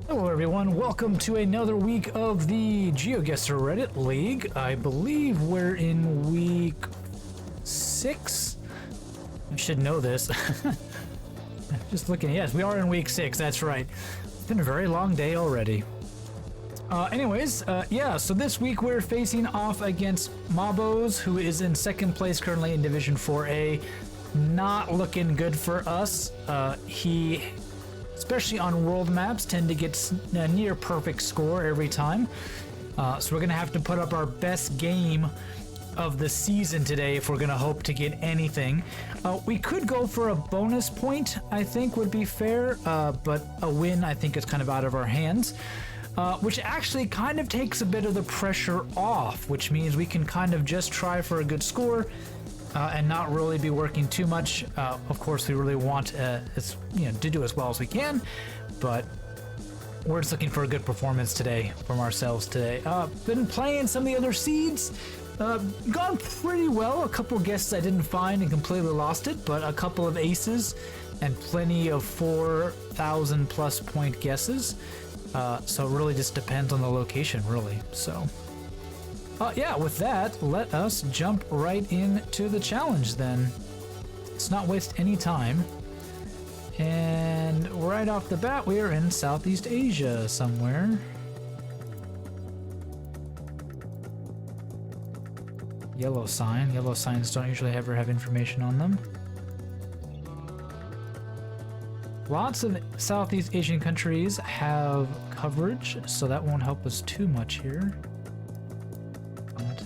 Hello everyone, welcome to another week of the Geoguessr Reddit League. I believe we're in week 6. I should know this. Just looking, yes, we are in week 6, that's right. It's been a very long day already. Yeah, so this week we're facing off against Mahbows, who is in second place currently in Division 4A. Not looking good for us. He, especially on world maps, tend to get a near perfect score every time. So we're gonna have to put up our best game of the season today if we're gonna hope to get anything. We could go for a bonus point, I think would be fair, but a win I think is kind of out of our hands. Which actually kind of takes a bit of the pressure off, which means we can kind of just try for a good score and not really be working too much. Of course, we really want to do as well as we can, but we're just looking for a good performance today from ourselves today. Been playing some of the other seeds. Gone pretty well. A couple guesses I didn't find and completely lost it, but a couple of aces and plenty of 4,000 plus point guesses. So it really just depends on the location, really. So, yeah, with that, let us jump right into the challenge then. Let's not waste any time. And right off the bat, we are in Southeast Asia somewhere. Yellow sign. Yellow signs don't usually ever have information on them. Lots of Southeast Asian countries have coverage, so that won't help us too much here. But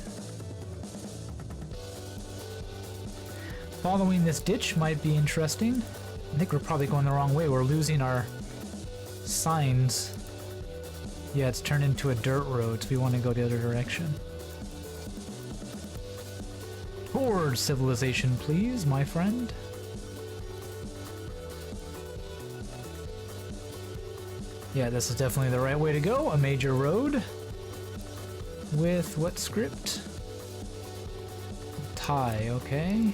following this ditch might be interesting. I think we're probably going the wrong way. We're losing our signs. Yeah, it's turned into a dirt road, so we want to go the other direction. Towards civilization, please, my friend. Yeah, this is definitely the right way to go. A major road. With what script? Thai, okay.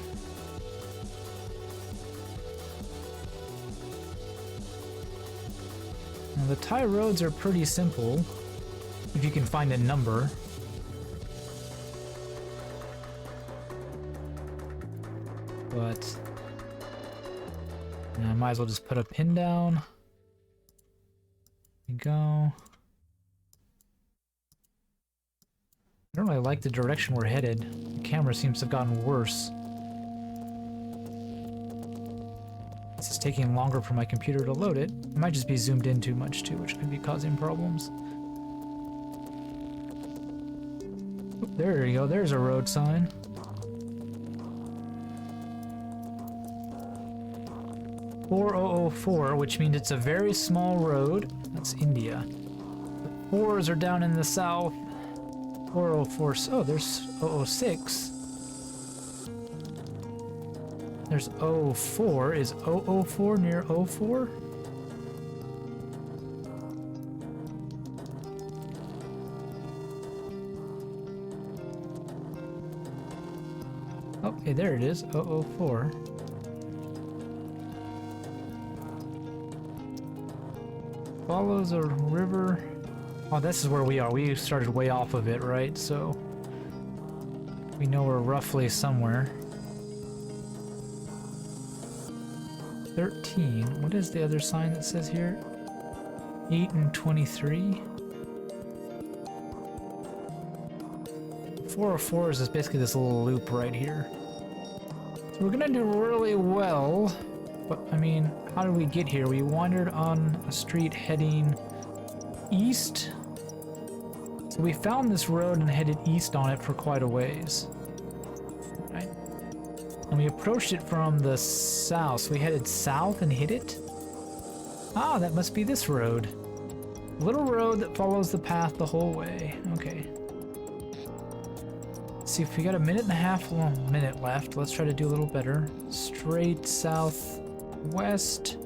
Now the Thai roads are pretty simple, if you can find a number. But I might as well just put a pin down. There we go. I don't really like the direction we're headed. The camera seems to have gotten worse. This is taking longer for my computer to load it. It might just be zoomed in too much too, which could be causing problems. Oop, there you go, there's a road sign. .4004, which means it's a very small road. That's India. The 4s are down in the south. 404. Oh, there's 006. There's 04. Is 004 near 04? Okay, there it is. 004. Follows a river. Oh, this is where we are. We started way off of it, right? So we know we're roughly somewhere. 13. What is the other sign that says here? 8 and 23. 404 is basically this little loop right here. So we're gonna do really well. But, I mean, how did we get here? We wandered on a street heading east. So we found this road and headed east on it for quite a ways. Right? And we approached it from the south. So we headed south and hit it. Ah, that must be this road. Little road that follows the path the whole way. Okay. Let's see if we got a minute and a half, well, minute left. Let's try to do a little better. Straight south. West,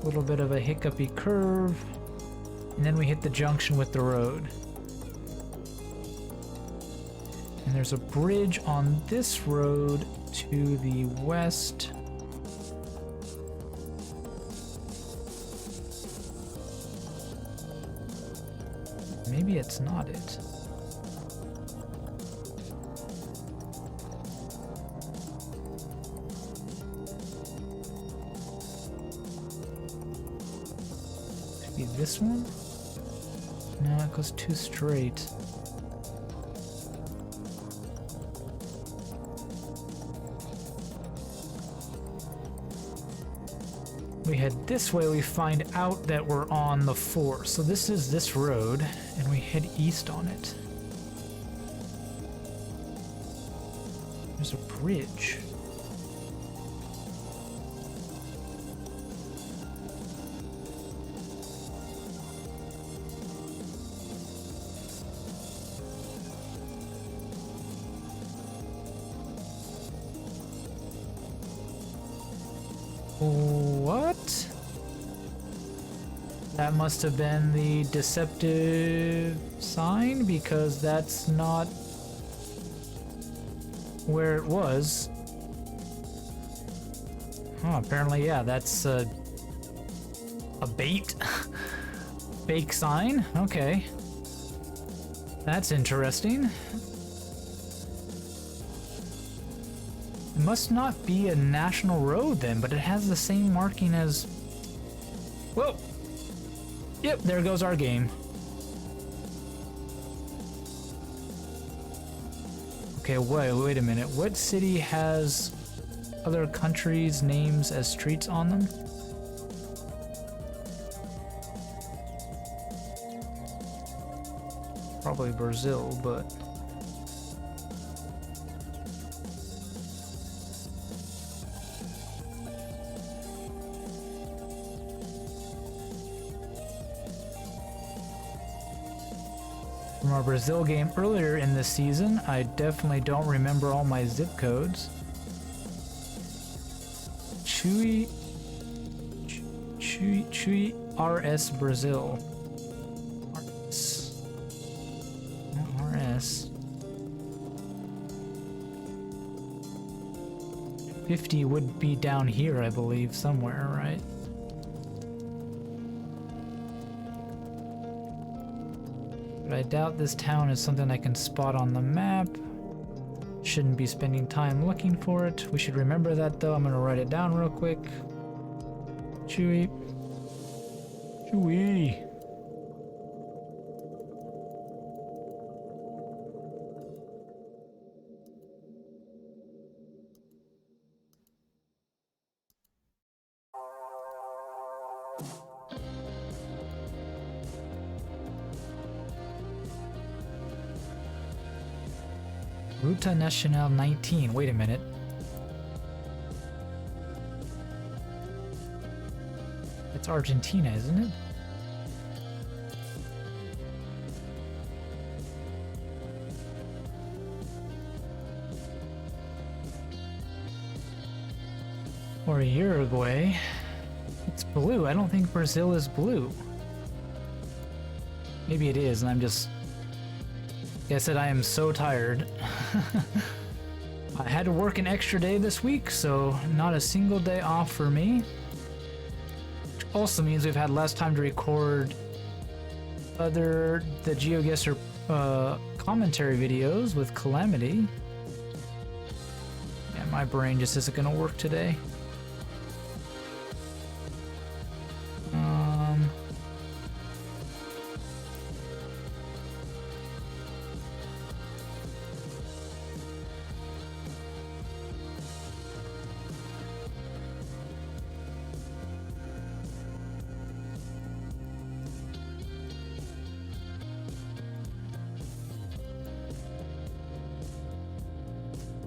a little bit of a hiccupy curve, and then we hit the junction with the road. And there's a bridge on this road to the west. maybe it's not it. Maybe this one? No, it goes too straight. We head this way, we find out that we're on the 4. So this is this road, and we head east on it. There's a bridge. What? That must have been the deceptive sign, because that's not where it was. Oh, apparently, yeah, that's a bait. Fake sign? Okay. That's interesting. It must not be a national road then, but it has the same marking as... Whoa! Yep, there goes our game. Okay, wait a minute. What city has other countries' names as streets on them? Probably Brazil, but... From our Brazil game earlier in this season, I definitely don't remember all my zip codes. Chui RS Brazil. RS. 50 would be down here, I believe, somewhere, right? But I doubt this town is something I can spot on the map. Shouldn't be spending time looking for it. We should remember that though. I'm gonna write it down real quick. Chewy. Chewy. Ruta Nacional 19. Wait a minute. It's Argentina, isn't it? Or Uruguay. It's blue. I don't think Brazil is blue. Maybe it is, and I'm just... Like I said, I am so tired. I had to work an extra day this week, so not a single day off for me. Which also means we've had less time to record the Geoguessr commentary videos with Calamity. Yeah, my brain just isn't gonna work today.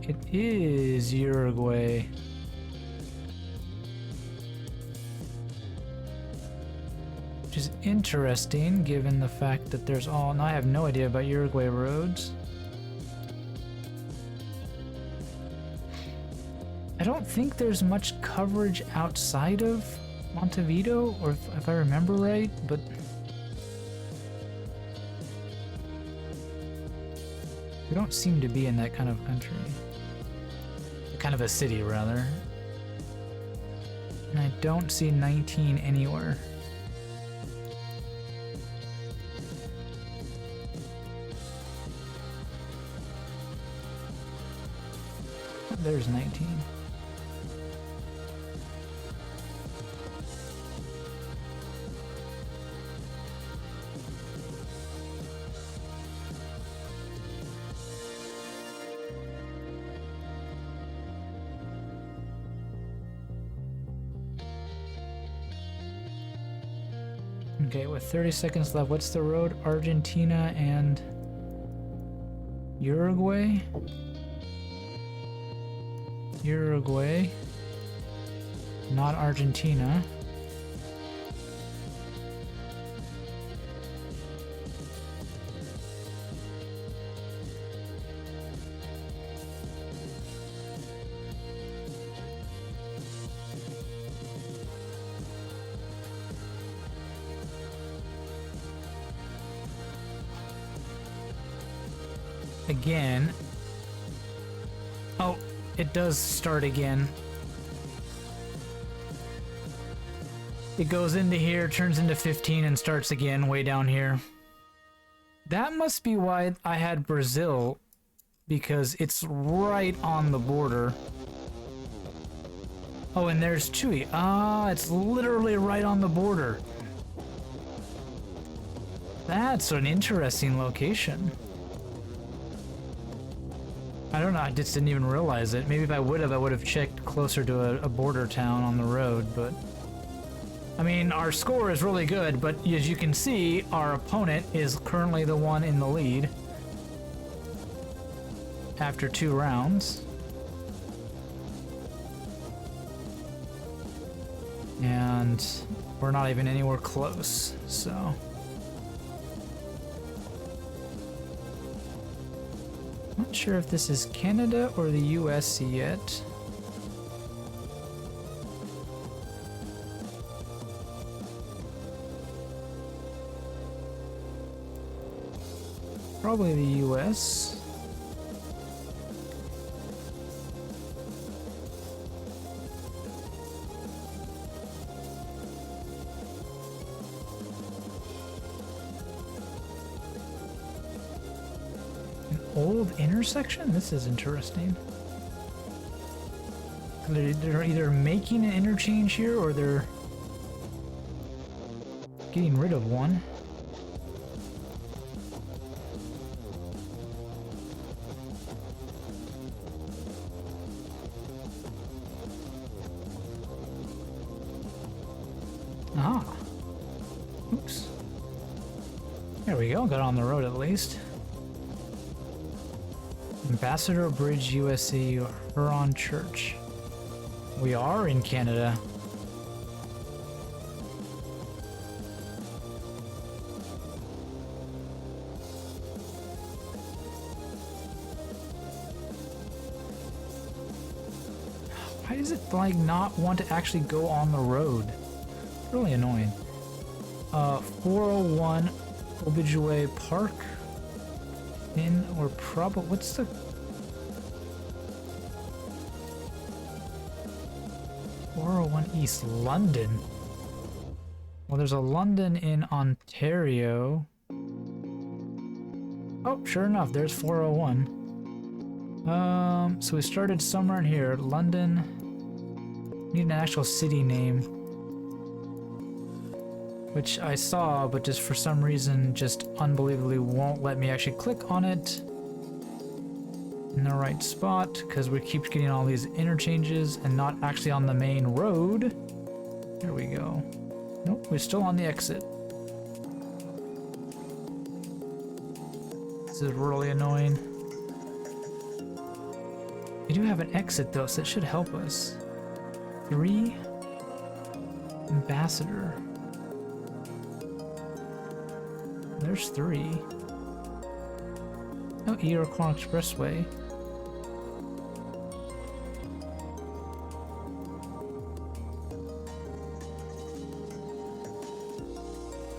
It is Uruguay. Which is interesting given the fact that there's all... Now I have no idea about Uruguay roads. I don't think there's much coverage outside of Montevideo, or if I remember right, but... We don't seem to be in that kind of country. Kind of a city, rather. And I don't see 19 anywhere. there's 19. Okay, with 30 seconds left, what's the road? Argentina and Uruguay? Uruguay. Not Argentina. Again. Oh, it does start again. It goes into here, turns into 15, and starts again way down here. That must be why I had Brazil, because it's right on the border. Oh, and there's Chile. Ah, it's literally right on the border. That's an interesting location. I don't know, I just didn't even realize it. Maybe if I would have checked closer to a border town on the road, but... I mean, our score is really good, but as you can see, our opponent is currently the one in the lead. After 2 rounds. And we're not even anywhere close, so... Not sure if this is Canada or the US yet. Probably the US. Old intersection? This is interesting. They're either making an interchange here or they're getting rid of one. Ah. Oops. There we go, got on the road at least. Ambassador Bridge, USA, Huron Church. We are in Canada. Why does it like not want to actually go on the road? Really annoying. 401 Obijue Park. In or probably what's the 401 East London? Well, there's a London in Ontario. Oh, sure enough, there's 401. So we started somewhere in here. London. Need an actual city name. Which I saw, but just for some reason just unbelievably won't let me actually click on it in the right spot, because we keep getting all these interchanges and not actually on the main road. There we go. Nope, we're still on the exit. This is really annoying. We do have an exit though, so it should help us. 3 Ambassador. There's 3. Oh, Iroquois Expressway.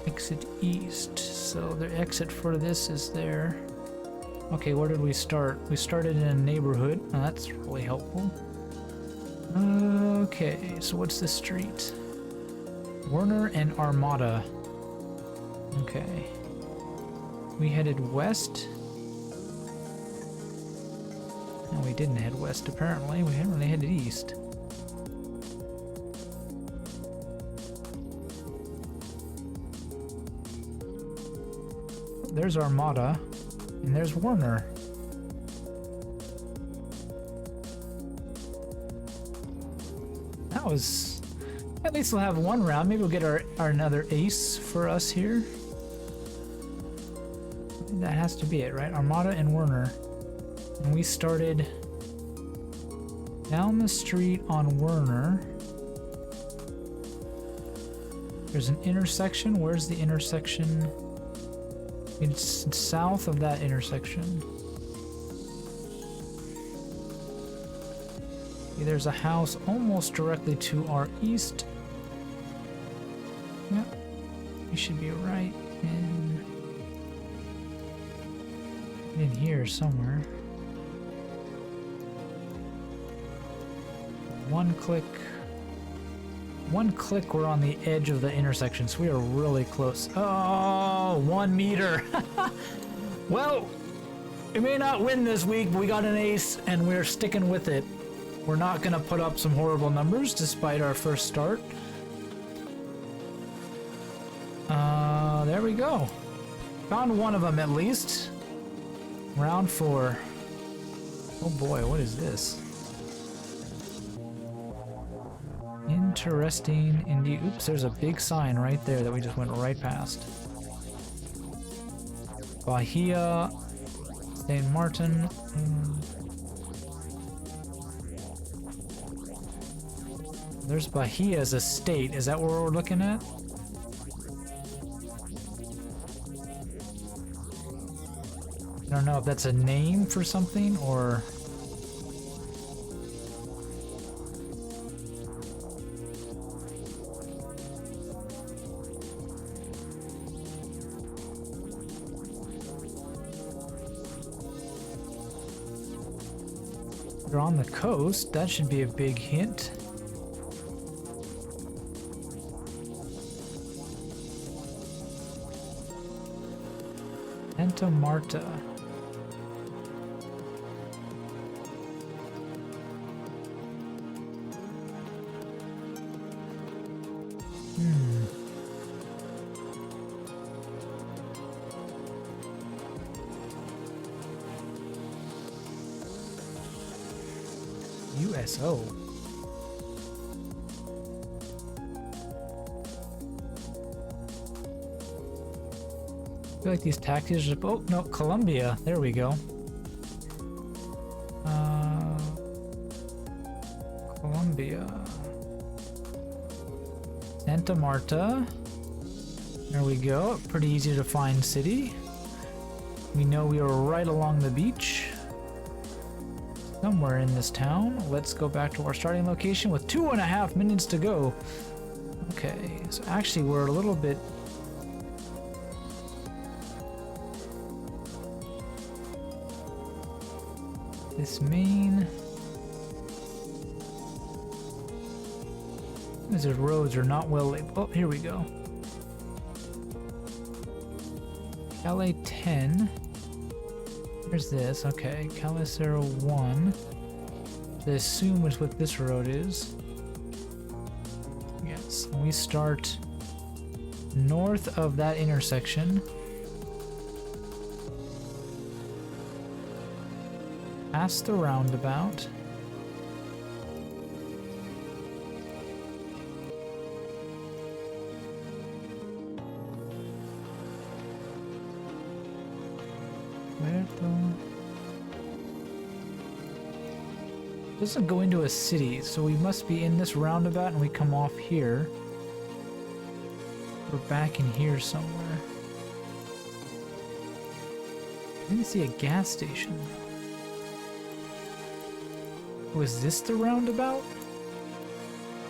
Exit east. So the exit for this is there. Okay, where did we start? We started in a neighborhood. Oh, that's really helpful. Okay, so what's this street? Werner and Armada. Okay. We headed west. No, we didn't head west, apparently. We really headed east. There's Armada, and there's Werner. That was... At least we'll have one round. Maybe we'll get our another ace for us here. That has to be it, right? Armada and Werner. And we started down the street on Werner. There's an intersection. Where's the intersection? It's south of that intersection. Okay, there's a house almost directly to our east. Yep. We should be right in here somewhere. One click, we're on the edge of the intersection, so we are really close. Oh, 1 meter. Well, we may not win this week, but we got an ace, and we're sticking with it. We're not going to put up some horrible numbers despite our first start. There we go. Found one of them at least. Round 4. Oh boy, what is this? Interesting indeed. Oops, there's a big sign right there that we just went right past. Bahia, St. Martin. There's Bahia's estate. Is that what we're looking at? I don't know if that's a name for something or... They're on the coast. That should be a big hint. Santa Marta. USO. I feel like these taxis are... Oh, no, Colombia. There we go. Colombia. Santa Marta. There we go. Pretty easy to find city. We know we are right along the beach. Somewhere in this town. Let's go back to our starting location with 2.5 minutes to go. Okay, so actually we're a little bit... This main... These roads are not well labeled. Oh, here we go. Calais 10. There's this, okay. Calais 1. I assume is what this road is. Yes, we start north of that intersection. Past the roundabout. Doesn't go into a city, so we must be in this roundabout and we come off here. We're back in here somewhere. I didn't see a gas station. Was this the roundabout?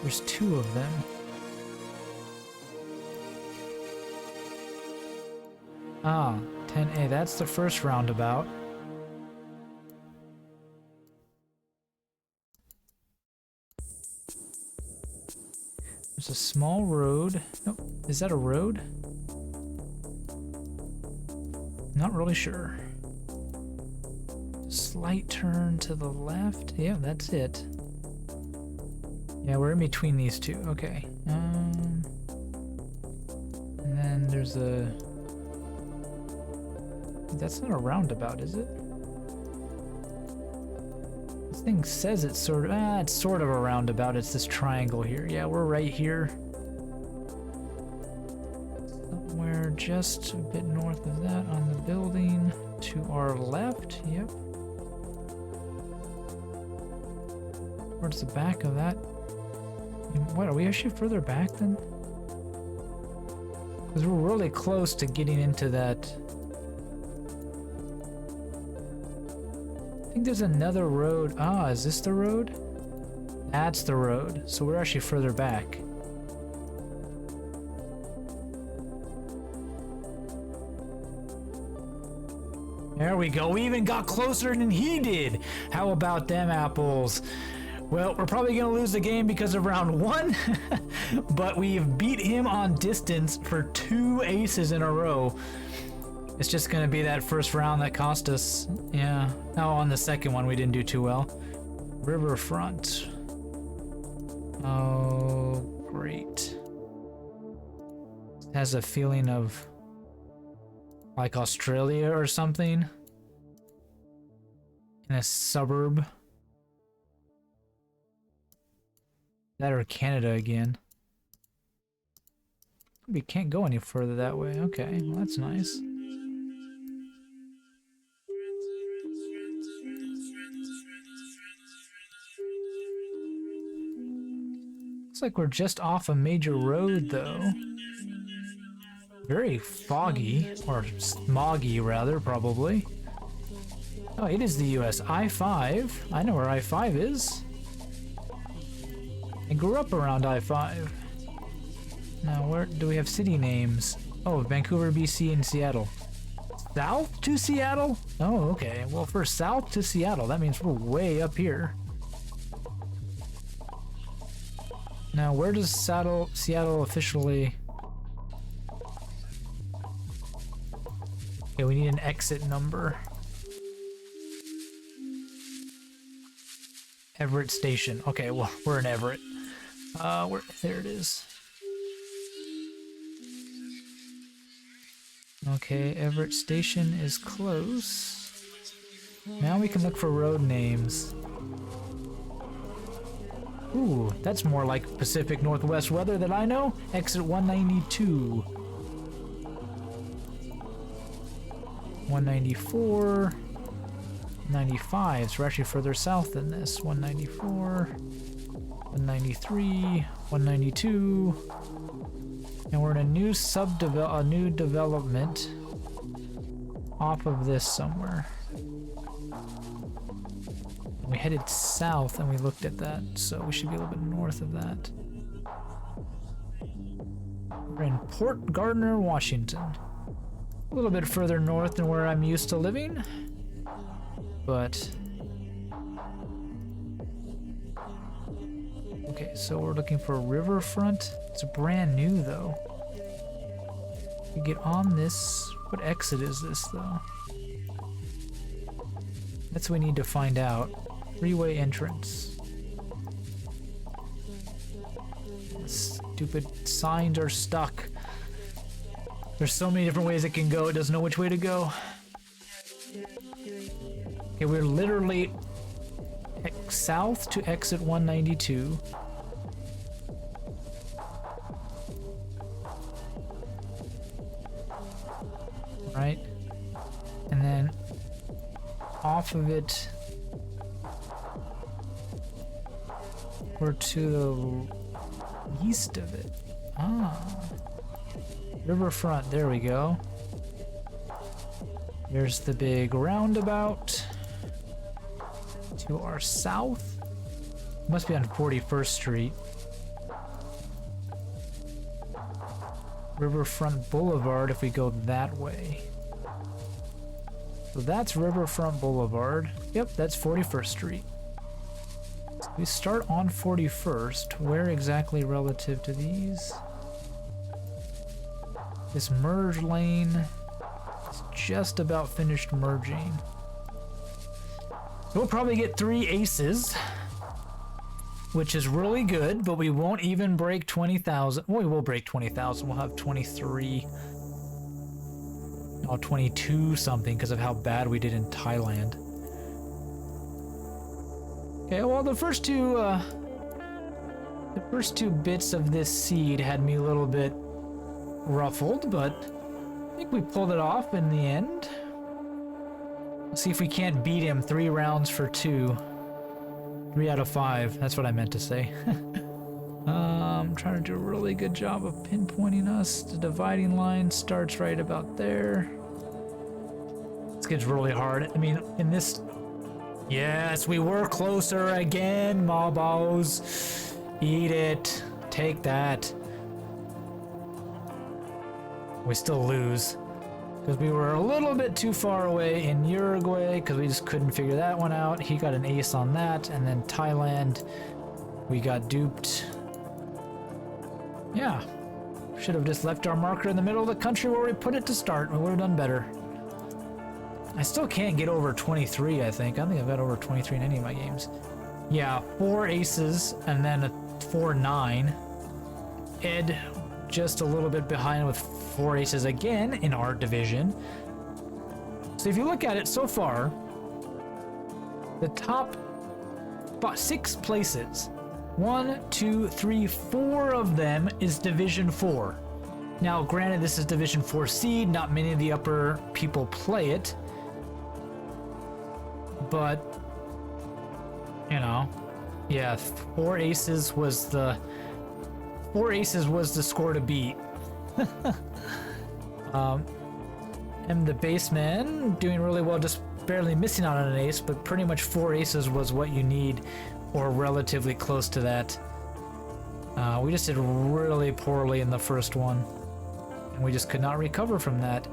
There's 2 of them. Ah, 10A, that's the first roundabout. There's a small road. Nope. Is that a road? Not really sure. Slight turn to the left. Yeah, that's it. Yeah, we're in between these two. Okay. And then there's a... That's not a roundabout, is it? This thing says it's sort of... it's sort of a roundabout. It's this triangle here. Yeah, we're right here. Somewhere just a bit north of that on the building. To our left. Yep. Towards the back of that. What, are we actually further back then? Because we're really close to getting into that. I think there's another road. Ah, is this the road? That's the road. So we're actually further back. There we go. We even got closer than he did. How about them apples? Well, we're probably going to lose the game because of round 1, but we've beat him on distance for 2 aces in a row. It's just going to be that first round that cost us. Yeah. Now on the second one, we didn't do too well. Riverfront. Oh, great. It has a feeling of like Australia or something. In a suburb. That or Canada again. We can't go any further that way. Okay, well that's nice. Looks like we're just off a major road though. Very foggy, or smoggy rather, probably. Oh, it is the US. I-5. I know where I-5 is. I grew up around I-5. Now, where do we have city names? Oh, Vancouver, BC, and Seattle. South to Seattle? Oh, okay. Well, for south to Seattle, that means we're way up here. Now, where does Seattle officially... Okay, we need an exit number. Everett Station. Okay, well, we're in Everett. There it is. Okay, Everett Station is close. Now we can look for road names. Ooh, that's more like Pacific Northwest weather that I know. Exit 192. 194. 95, so we're actually further south than this. 194, 193, 192, and we're in a new development off of this somewhere. We headed south and we looked at that, so we should be a little bit north of that. We're in Port Gardner, Washington. A little bit further north than where I'm used to living. But okay, so we're looking for Riverfront. It's brand new though. We get on this. What exit is this though? That's what we need to find out. Freeway entrance. Stupid signs are stuck. There's so many different ways it can go. It doesn't know which way to go. Okay, we're literally south to exit 192. Right? And then off of it, we're to the east of it. Ah. Riverfront, there we go. There's the big roundabout. To our south. Must be on 41st Street. Riverfront Boulevard if we go that way. So that's Riverfront Boulevard. Yep, that's 41st Street. So we start on 41st. Where exactly relative to these? This merge lane is just about finished merging. We'll probably get 3 aces, which is really good, but we won't even break 20,000. Well, we will break 20,000. We'll have 23, oh, 22 something because of how bad we did in Thailand. Okay, well, the first two bits of this seed had me a little bit ruffled, but I think we pulled it off in the end. Let's see if we can't beat him 3 rounds for 2. 3 out of 5. That's what I meant to say. I'm trying to do a really good job of pinpointing us. The dividing line starts right about there. This gets really hard. I mean, in this... Yes, we were closer again, Mahbows. Eat it. Take that. We still lose. Because we were a little bit too far away in Uruguay, because we just couldn't figure that one out. He got an ace on that, and then Thailand, we got duped. Yeah. Should have just left our marker in the middle of the country where we put it to start. We would have done better. I still can't get over 23, I think. I don't think I've got over 23 in any of my games. Yeah, 4 aces, and then a 4-9. Ed just a little bit behind with 4 aces again in our division. So if you look at it so far, the top 6 places, 1, 2, 3, 4 of them is Division 4. Now, granted, this is Division 4 seed. Not many of the upper people play it. But, you know, yeah, 4 aces was the score to beat. And the baseman doing really well, just barely missing out on an ace, but pretty much 4 aces was what you need, or relatively close to that. We just did really poorly in the first one, and we just could not recover from that.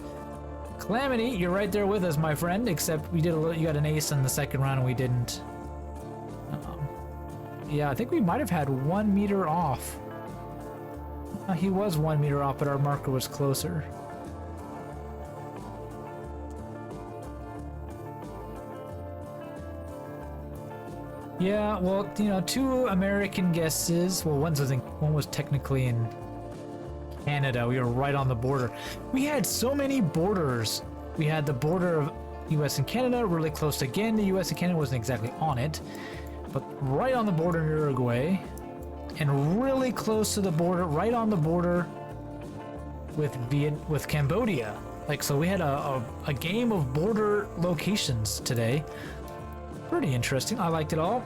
Calamity, you're right there with us, my friend, except we did you got an ace in the second round and we didn't. Yeah, I think we might have had 1 meter off. He was 1 meter off, but our marker was closer. Yeah, well, you know, 2 American guesses. Well, one was technically in Canada. We were right on the border. We had so many borders. We had the border of US and Canada, really close again. The US and Canada wasn't exactly on it, but right on the border in Uruguay. And really close to the border, right on the border with Cambodia. Like, so we had a game of border locations today. Pretty interesting. I liked it all.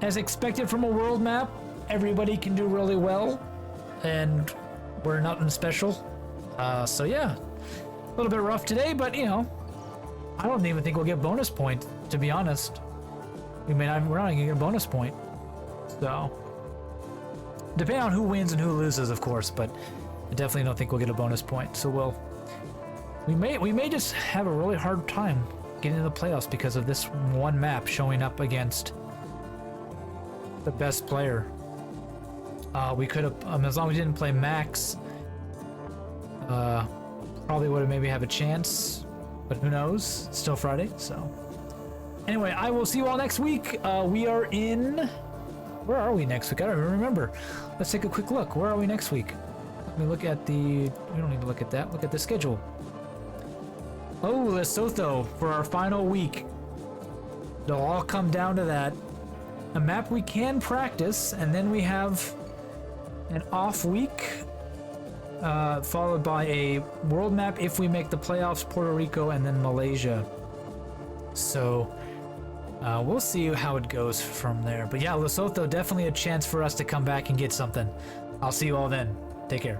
As expected from a world map, everybody can do really well, and we're nothing special. So yeah, a little bit rough today, but you know, I don't even think we'll get bonus point, to be honest. We're not gonna get a bonus point. So, depending on who wins and who loses, of course, but I definitely don't think we'll get a bonus point. So we may just have a really hard time getting into the playoffs because of this one map showing up against the best player. We could have, as long as we didn't play Max, probably would have maybe have a chance, but who knows? It's still Friday, so. Anyway, I will see you all next week. We are in, where are we next week? I don't even remember. Let's take a quick look. Where are we next week? Let me look at we don't need to look at that. Look at the schedule. Oh, Lesotho for our final week. It'll all come down to that. A map we can practice, and then we have an off week, followed by a world map if we make the playoffs, Puerto Rico, and then Malaysia. So we'll see how it goes from there. But yeah, Lesotho, definitely a chance for us to come back and get something. I'll see you all then. Take care.